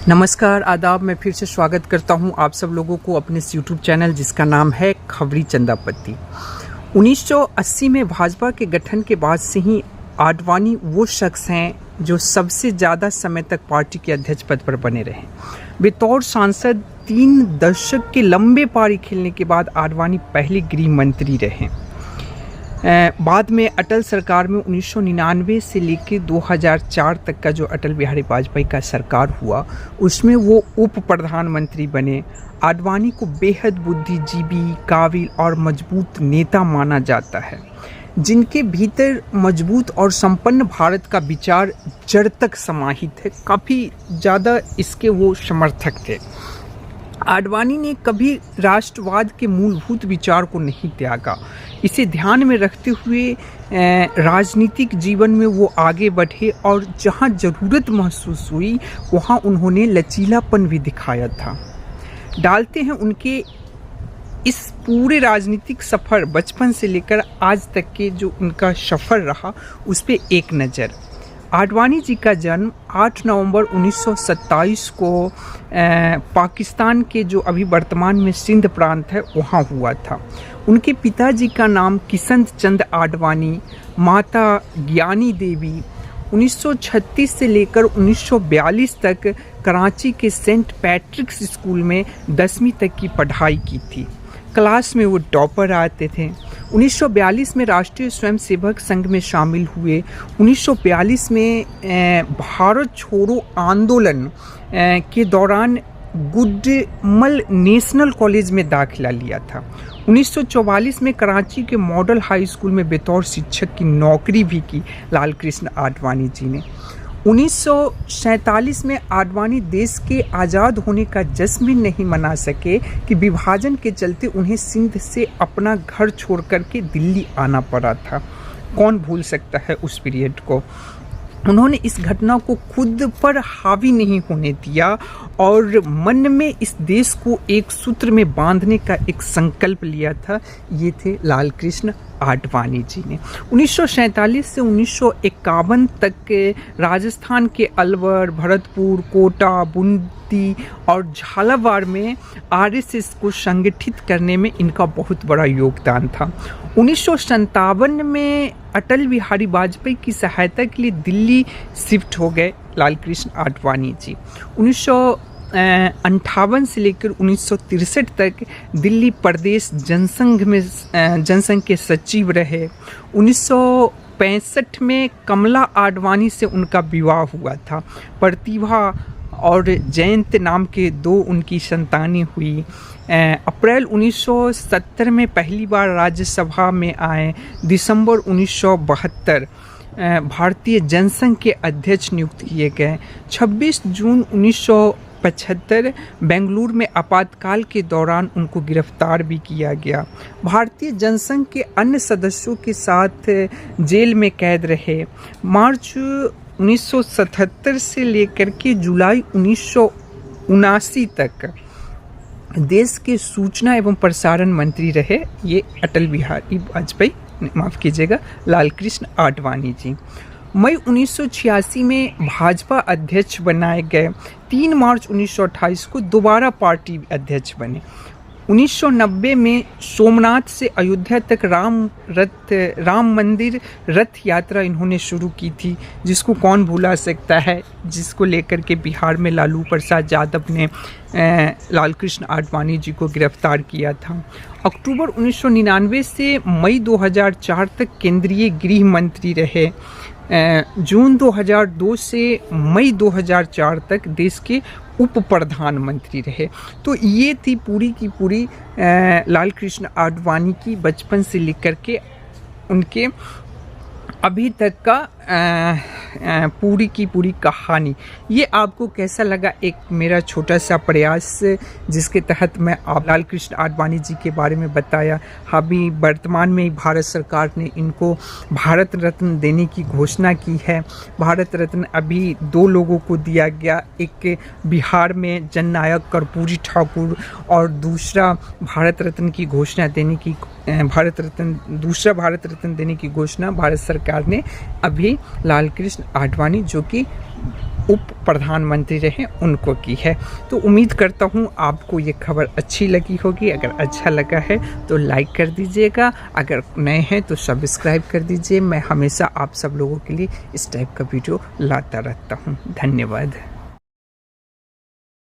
नमस्कार, आदाब। मैं फिर से स्वागत करता हूं आप सब लोगों को अपने इस यूट्यूब चैनल जिसका नाम है खबरी चंदापत्ती। 1980 में भाजपा के गठन के बाद से ही आडवाणी वो शख्स हैं जो सबसे ज़्यादा समय तक पार्टी के अध्यक्ष पद पर बने रहे। बतौर सांसद 3 दशक के लंबे पारी खेलने के बाद आडवाणी पहले गृह मंत्री रहे। बाद में अटल सरकार में 1999 से लेकर 2004 तक का जो अटल बिहारी वाजपेयी का सरकार हुआ उसमें वो उप प्रधानमंत्री बने। आडवाणी को बेहद बुद्धिजीवी, काबिल और मजबूत नेता माना जाता है, जिनके भीतर मजबूत और संपन्न भारत का विचार जड़ तक समाहित है। काफ़ी ज़्यादा इसके वो समर्थक थे। आडवाणी ने कभी राष्ट्रवाद के मूलभूत विचार को नहीं त्यागा। इसे ध्यान में रखते हुए राजनीतिक जीवन में वो आगे बढ़े और जहां ज़रूरत महसूस हुई वहां उन्होंने लचीलापन भी दिखाया था। डालते हैं उनके इस पूरे राजनीतिक सफ़र, बचपन से लेकर आज तक के जो उनका सफ़र रहा, उस पर एक नज़र। आडवाणी जी का जन्म 8 नवंबर 1927 को पाकिस्तान के जो अभी वर्तमान में सिंध प्रांत है वहाँ हुआ था। उनके पिताजी का नाम किशन चंद आडवाणी, माता ज्ञानी देवी। 1936 से लेकर 1942 तक कराची के सेंट पैट्रिक्स स्कूल में 10वीं तक की पढ़ाई की थी। क्लास में वो टॉपर आते थे। 1942 में राष्ट्रीय स्वयंसेवक संघ में शामिल हुए। 1942 में भारत छोड़ो आंदोलन के दौरान गुडमल नेशनल कॉलेज में दाखिला लिया था। 1944 में कराची के मॉडल हाई स्कूल में बतौर शिक्षक की नौकरी भी की लाल कृष्ण आडवाणी जी ने। 1947 में आडवाणी देश के आज़ाद होने का जश्न भी नहीं मना सके कि विभाजन के चलते उन्हें सिंध से अपना घर छोड़ कर के दिल्ली आना पड़ा था। कौन भूल सकता है उस पीरियड को। उन्होंने इस घटना को खुद पर हावी नहीं होने दिया और मन में इस देश को एक सूत्र में बांधने का एक संकल्प लिया था। ये थे लाल कृष्ण आडवाणी जी ने। 1947 से 1951 तक राजस्थान के अलवर, भरतपुर, कोटा, बूंदी और झालावाड़ में आरएसएस को संगठित करने में इनका बहुत बड़ा योगदान था। 1957 में अटल बिहारी वाजपेयी की सहायता के लिए दिल्ली शिफ्ट हो गए लाल कृष्ण आडवाणी जी। 1958 से लेकर 1963 तक दिल्ली प्रदेश जनसंघ के सचिव रहे। 1965 में कमला आडवाणी से उनका विवाह हुआ था। प्रतिभा और जयंत नाम के 2 उनकी संतानें हुई। अप्रैल 1970 में पहली बार राज्यसभा में आए। दिसंबर 1972 भारतीय जनसंघ के अध्यक्ष नियुक्त किए गए। 26 जून 1975 बेंगलुरु में आपातकाल के दौरान उनको गिरफ्तार भी किया गया। भारतीय जनसंघ के अन्य सदस्यों के साथ जेल में कैद रहे। मार्च 1977 से लेकर के जुलाई 1979 तक देश के सूचना एवं प्रसारण मंत्री रहे। ये अटल बिहारी वाजपेयी, माफ़ कीजिएगा, लाल कृष्ण आडवाणी जी। मई 1986 में भाजपा अध्यक्ष बनाए गए। 3 मार्च 1928 को दोबारा पार्टी अध्यक्ष बने। 1990 में सोमनाथ से अयोध्या तक राम मंदिर रथ यात्रा इन्होंने शुरू की थी, जिसको कौन भुला सकता है, जिसको लेकर के बिहार में लालू प्रसाद यादव ने लाल कृष्ण आडवाणी जी को गिरफ्तार किया था। अक्टूबर 1999 से मई 2004 तक केंद्रीय गृह मंत्री रहे। जून 2002 से मई 2004 तक देश के उप प्रधानमंत्री रहे। तो ये थी पूरी की पूरी लाल कृष्ण आडवाणी की बचपन से लेकर के उनके अभी तक का पूरी की पूरी कहानी। ये आपको कैसा लगा एक मेरा छोटा सा प्रयास जिसके तहत मैं आप लाल कृष्ण आडवाणी जी के बारे में बताया। अभी वर्तमान में भारत सरकार ने इनको भारत रत्न देने की घोषणा की है। भारत रत्न अभी 2 लोगों को दिया गया, एक बिहार में जननायक कर्पूरी ठाकुर और दूसरा भारत रत्न की घोषणा देने की दूसरा भारत रत्न देने की घोषणा भारत सरकार ने अभी लाल कृष्ण आडवाणी जो कि उप प्रधानमंत्री रहे उनको की है। तो उम्मीद करता हूँ आपको ये खबर अच्छी लगी होगी। अगर अच्छा लगा है तो लाइक कर दीजिएगा, अगर नए हैं तो सब्सक्राइब कर दीजिए। मैं हमेशा आप सब लोगों के लिए इस टाइप का वीडियो लाता रहता हूँ। धन्यवाद।